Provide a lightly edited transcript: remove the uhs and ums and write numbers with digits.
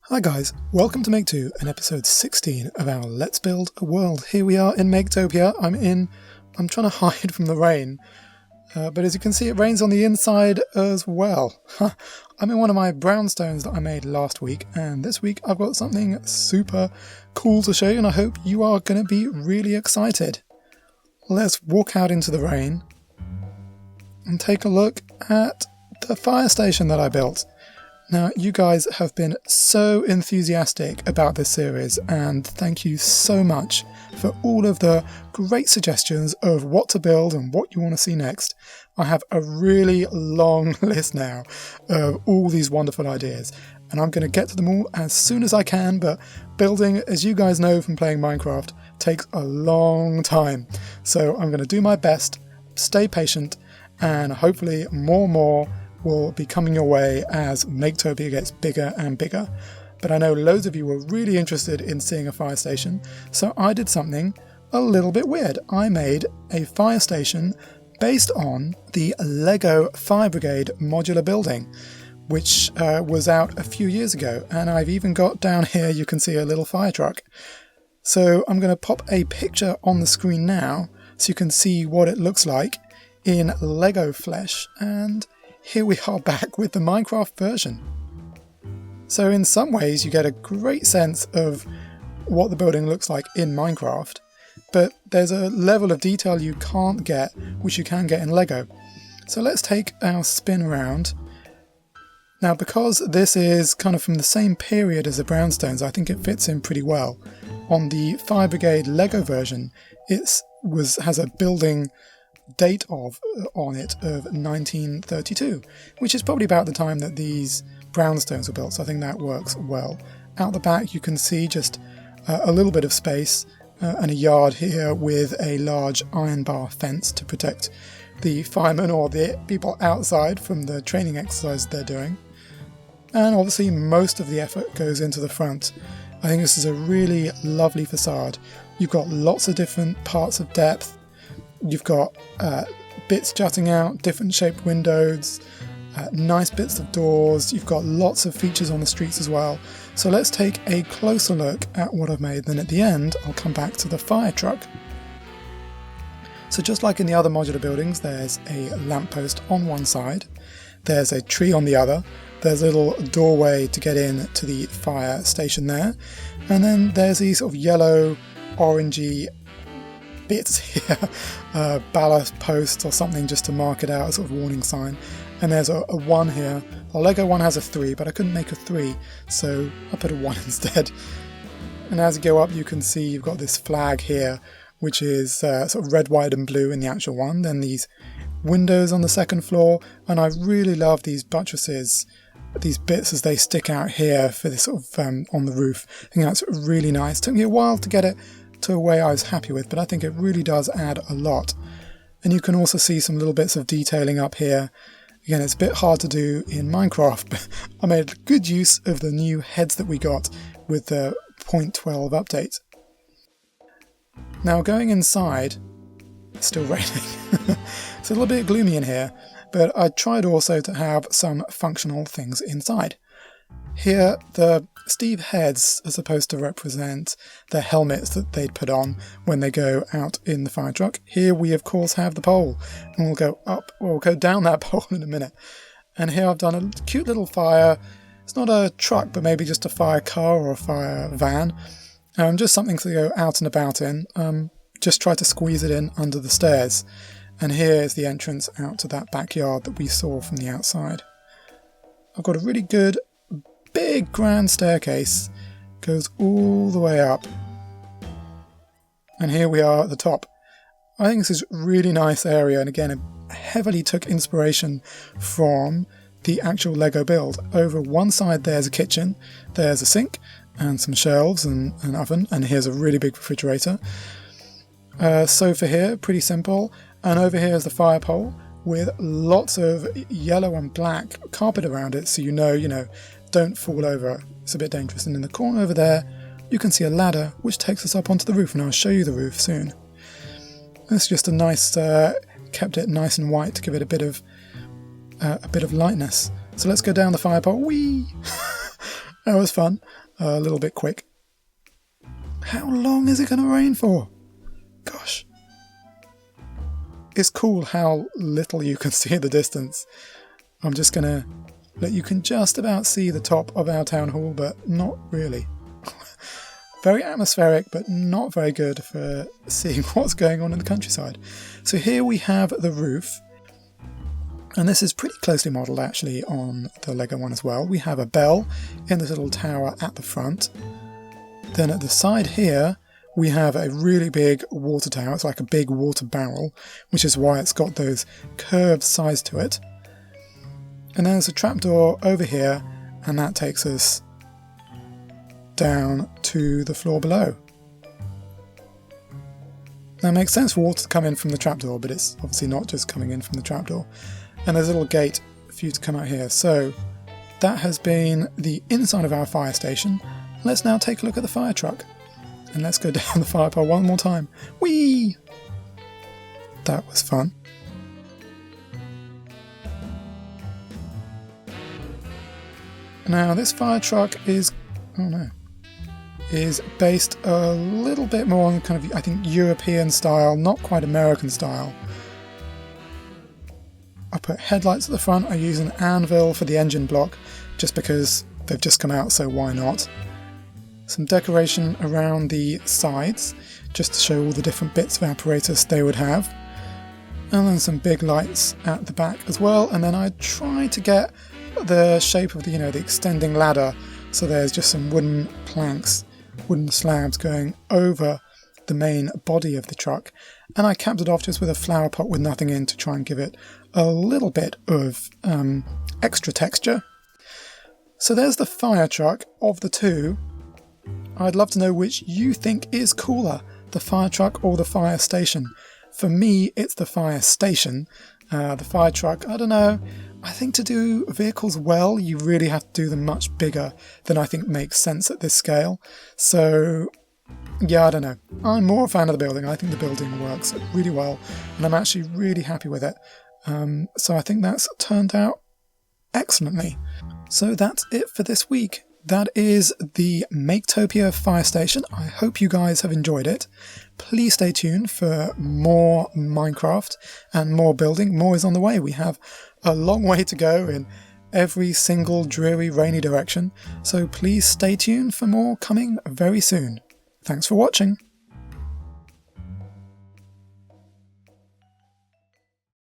Hi guys, welcome to Make 2 and episode 16 of our Let's Build a World. Here we are in Maketopia. I'm trying to hide from the rain, but as you can see it rains on the inside as well. I'm in one of my brownstones that I made last week, and this week I've got something super cool to show you, and I hope you are going to be really excited. Let's walk out into the rain and take a look at the fire station that I built. Now, you guys have been so enthusiastic about this series, and thank you so much for all of the great suggestions of what to build and what you want to see next. I have a really long list now of all these wonderful ideas, and I'm going to get to them all as soon as I can, but building, as you guys know from playing Minecraft, takes a long time. So I'm going to do my best, stay patient, and hopefully more will be coming your way as Maketopia gets bigger and bigger. But I know loads of you were really interested in seeing a fire station, so I did something a little bit weird. I made a fire station based on the LEGO Fire Brigade modular building, which was out a few years ago, and I've even got down here, you can see a little fire truck. So I'm going to pop a picture on the screen now so you can see what it looks like in LEGO flesh, and here we are back with the Minecraft version. So in some ways you get a great sense of what the building looks like in Minecraft, but there's a level of detail you can't get, which you can get in LEGO. So let's take our spin around. Now, because this is kind of from the same period as the brownstones, I think it fits in pretty well. On the Fire Brigade LEGO version, it has a building date on it of 1932, which is probably about the time that these brownstones were built, so I think that works well. Out the back you can see just a little bit of space and a yard here with a large iron bar fence to protect the firemen or the people outside from the training exercise they're doing. And obviously most of the effort goes into the front. I think this is a really lovely facade. You've got lots of different parts of depth. You've got bits jutting out, different shaped windows, nice bits of doors. You've got lots of features on the streets as well. So let's take a closer look at what I've made. Then at the end, I'll come back to the fire truck. So just like in the other modular buildings, there's a lamppost on one side. There's a tree on the other. There's a little doorway to get in to the fire station there. And then there's these sort of yellow, orangey bits here, ballast posts or something just to mark it out, a sort of warning sign. And there's a 1 here. The LEGO one has a 3, but I couldn't make a 3, so I put a 1 instead. And as you go up, you can see you've got this flag here, which is sort of red, white and blue in the actual one. Then these windows on the second floor, and I really love these buttresses, these bits as they stick out here for this sort of on the roof. I think that's really nice. It took me a while to get it to a way I was happy with, but I think it really does add a lot. And you can also see some little bits of detailing up here. Again, it's a bit hard to do in Minecraft, but I made good use of the new heads that we got with the 0.12 update. Now going inside, it's still raining. It's a little bit gloomy in here, but I tried also to have some functional things inside. Here, the Steve heads are supposed to represent the helmets that they'd put on when they go out in the fire truck. Here we of course have the pole, and we'll go down that pole in a minute. And here I've done a cute little fire. It's not a truck, but maybe just a fire car or a fire van. Just something to go out and about in. Just try to squeeze it in under the stairs. And here is the entrance out to that backyard that we saw from the outside. I've got a really good big grand staircase, goes all the way up, and here we are at the top. I think this is a really nice area, and again it heavily took inspiration from the actual LEGO build. Over one side there's a kitchen, there's a sink and some shelves and an oven, and here's a really big refrigerator. Sofa here, pretty simple, and over here is the fire pole with lots of yellow and black carpet around it, so you know, don't fall over. It's a bit dangerous. And in the corner over there, you can see a ladder which takes us up onto the roof, and I'll show you the roof soon. It's just a nice, kept it nice and white to give it a bit of lightness. So let's go down the fire pole. Whee! That was fun. A little bit quick. How long is it going to rain for? Gosh. It's cool how little you can see in the distance. I'm just going to let you can just about see the top of our town hall, but not really. Very atmospheric, but not very good for seeing what's going on in the countryside. So here we have the roof. And this is pretty closely modelled actually on the LEGO one as well. We have a bell in this little tower at the front. Then at the side here, we have a really big water tower. It's like a big water barrel, which is why it's got those curved sides to it. And then there's a trapdoor over here, and that takes us down to the floor below. Now it makes sense for water to come in from the trapdoor, but it's obviously not just coming in from the trapdoor. And there's a little gate for you to come out here. So that has been the inside of our fire station. Let's now take a look at the fire truck. And let's go down the fire pole one more time. Whee! That was fun. Now this fire truck is based a little bit more on kind of, I think, European style, not quite American style. I put headlights at the front. I use an anvil for the engine block just because they've just come out, so why not? Some decoration around the sides just to show all the different bits of apparatus they would have. And then some big lights at the back as well. And then I tried to get the shape of the, the extending ladder. So there's just some wooden planks, wooden slabs going over the main body of the truck. And I capped it off just with a flower pot with nothing in to try and give it a little bit of extra texture. So there's the fire truck of the two. I'd love to know which you think is cooler, the fire truck or the fire station. For me, it's the fire station. The fire truck, I don't know. I think to do vehicles well, you really have to do them much bigger than I think makes sense at this scale. So, yeah, I don't know. I'm more a fan of the building. I think the building works really well, and I'm actually really happy with it. So I think that's turned out excellently. So that's it for this week. That is the Maketopia Fire Station. I hope you guys have enjoyed it. Please stay tuned for more Minecraft and more building. More is on the way. We have a long way to go in every single dreary, rainy direction. So please stay tuned for more coming very soon. Thanks for watching.